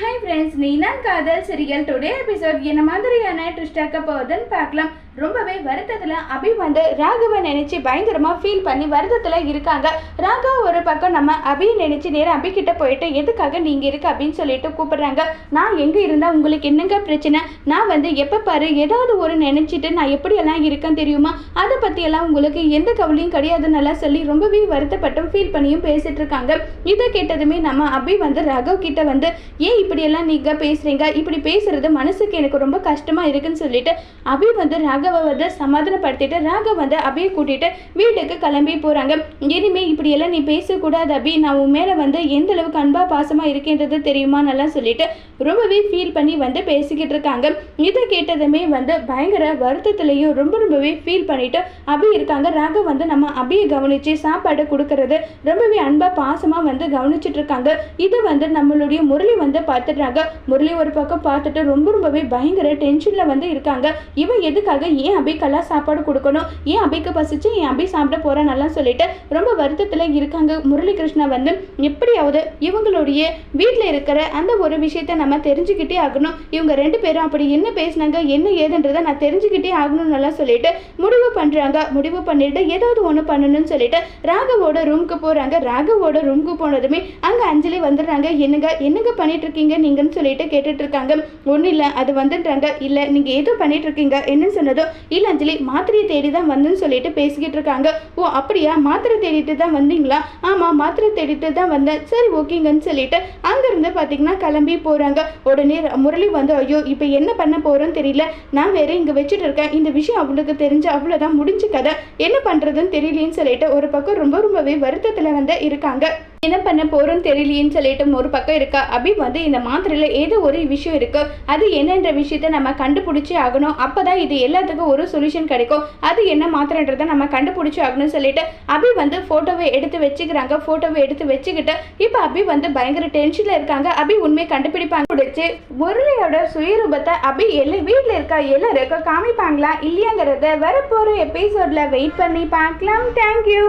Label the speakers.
Speaker 1: Hi friends, நீதான் காதல் serial today episode என்ன மாதிரியான ட்விஸ்ட் ஆக்க போகுதுன்னு பார்க்கலாம். ரொம்பவே வருத்தத்தில் அபி வந்து ராகவை நினச்சி பயங்கரமாக ஃபீல் பண்ணி வருத்தத்தில் இருக்காங்க. ராகவ் ஒரு பக்கம் நம்ம அபியை நினச்சி நேரம் அபிக்கிட்ட போயிட்டு எதுக்காக நீங்கள் இருக்கு அப்படின்னு சொல்லிட்டு கூப்பிடுறாங்க. நான் எங்கே இருந்தால் உங்களுக்கு என்னங்க பிரச்சனை? நான் வந்து எப்போ பாரு ஏதாவது ஒரு நினச்சிட்டு நான் எப்படியெல்லாம் இருக்கேன் தெரியுமா? அதை பற்றியெல்லாம் உங்களுக்கு எந்த கவலையும் கிடையாதுன்னு சொல்லி ரொம்பவே வருத்தப்பட்டும் ஃபீல் பண்ணியும் பேசிட்டு இருக்காங்க. இதை கேட்டதுமே நம்ம அபி வந்து ராகவ் கிட்ட வந்து ஏன் இப்படியெல்லாம் நீங்கள் பேசுகிறீங்க, இப்படி பேசுறது மனசுக்கு எனக்கு ரொம்ப கஷ்டமாக இருக்குன்னு சொல்லிட்டு அபி வந்து ராகவை வந்து சமாதானப்படுத்திட்டு ராகவ் வந்து அபியை கூட்டிட்டு வீட்டுக்கு கிளம்பி போகிறாங்க. இனிமே இப்படியெல்லாம் நீ பேசக்கூடாது அபி, நான் உன் மேலே வந்து எந்த அளவுக்கு அன்பா பாசமாக இருக்கேன்றது தெரியுமா நல்லா சொல்லிட்டு ரொம்பவே ஃபீல் பண்ணி வந்து பேசிக்கிட்டு இருக்காங்க. இதை கேட்டதுமே வந்து பயங்கர வருத்தத்திலையும் ரொம்பவே ஃபீல் பண்ணிட்டு அபி இருக்காங்க. ராகவ் வந்து நம்ம அபியை கவனித்து சாப்பாடு கொடுக்கறது ரொம்பவே அன்பா பாசமாக வந்து கவனிச்சுட்டு இருக்காங்க. இது வந்து நம்மளுடைய முரளி வந்து பார்த்துடுறாங்க. முரளி ஒரு பக்கம் பார்த்துட்டு ரொம்பவே பயங்கர டென்ஷனில் வந்து இருக்காங்க. இவன் எதுக்காக ஏன் அபிக்கெல்லாம் சாப்பாடு கொடுக்கணும், ஏன் அபிக்கு பசிச்சு ஏன் அபி சாப்பிட போகிறான் நல்லா சொல்லிட்டு ரொம்ப வருத்தத்தில் இருக்காங்க. முரளி கிருஷ்ணா வந்து எப்படியாவது இவங்களுடைய வீட்டில் இருக்கிற அந்த ஒரு விஷயத்தை நம்ம தெரிஞ்சுக்கிட்டே ஆகணும். இவங்க ரெண்டு பேரும் அப்படி என்ன பேசினாங்க என்ன ஏதுன்றதை நான் தெரிஞ்சுக்கிட்டே ஆகணும்னு நல்லா சொல்லிட்டு முடிவு பண்ணுறாங்க. முடிவு பண்ணிட்டு ஏதாவது ஒன்று பண்ணணும்னு சொல்லிட்டு ராகவோட ரூமுக்கு போகிறாங்க. ராகவோட ரூமுக்கு போனதுமே அங்கே அஞ்சலி வந்துடுறாங்க. என்னங்க பண்ணிட்டு இருக்கீங்க நீங்கன்னு சொல்லிட்டு கேட்டுட்டு இருக்காங்க. ஒன்றும் இல்லை அது வந்துன்றாங்க. இல்லை நீங்கள் ஏதோ பண்ணிட்டு இருக்கீங்க என்னன்னு சொன்னதோ இல்லை அஞ்சலி மாத்திரையை தேடி தான் வந்துன்னு சொல்லிட்டு பேசிக்கிட்டு இருக்காங்க. ஓ அப்படியா, மாத்திரை தேடிட்டு தான் வந்தீங்களா? ஆமாம் மாத்திரை தேடிட்டு தான் வந்தேன். சரி ஓகேங்கன்னு சொல்லிட்டு அங்கேருந்து பார்த்தீங்கன்னா கிளம்பி போகிறாங்க. உடனே முரளி வந்து ஐயோ இப்போ என்ன பண்ண போகிறோன்னு தெரியல, நான் வேற இங்கே வச்சுட்டு இருக்கேன், இந்த விஷயம் அவனுக்கு தெரிஞ்சு அவ்வளோதான் முடிஞ்சு கதை, என்ன பண்ணுறதுன்னு தெரியலேன்னு சொல்லிட்டு ஒரு பக்கம் ரொம்பவே வருத்தத்தில் வந்து இருக்காங்க. என்ன பண்ண போகிறோன்னு தெரியலேன்னு சொல்லிட்டு ஒரு பக்கம் இருக்கா. அபி வந்து இந்த மாத்திரையில் ஏதோ ஒரு விஷயம் இருக்கு, அது என்னன்ற விஷயத்த நம்ம கண்டுபிடிச்சி ஆகணும், அப்போ தான் இது எல்லாத்துக்கும் ஒரு சொல்யூஷன் கிடைக்கும், அது என்ன மாத்திரைன்றதை நம்ம கண்டுபிடிச்சி ஆகணும்னு சொல்லிட்டு அபி வந்து ஃபோட்டோவை எடுத்து வச்சுக்கிறாங்க. ஃபோட்டோவை எடுத்து வச்சுக்கிட்டு இப்போ அபி வந்து பயங்கர டென்ஷனில் இருக்காங்க. அபி உண்மையை கண்டுபிடிப்பாங்க. பிடிச்சி முரளியோட சுயரூபத்தை அபி வீட்டில் இருக்க எல்லாருக்கும் காமிப்பாங்களா இல்லையாங்கிறத வரப்போகிற எபிசோடில் வெயிட் பண்ணி பார்க்கலாம். தேங்க்யூ.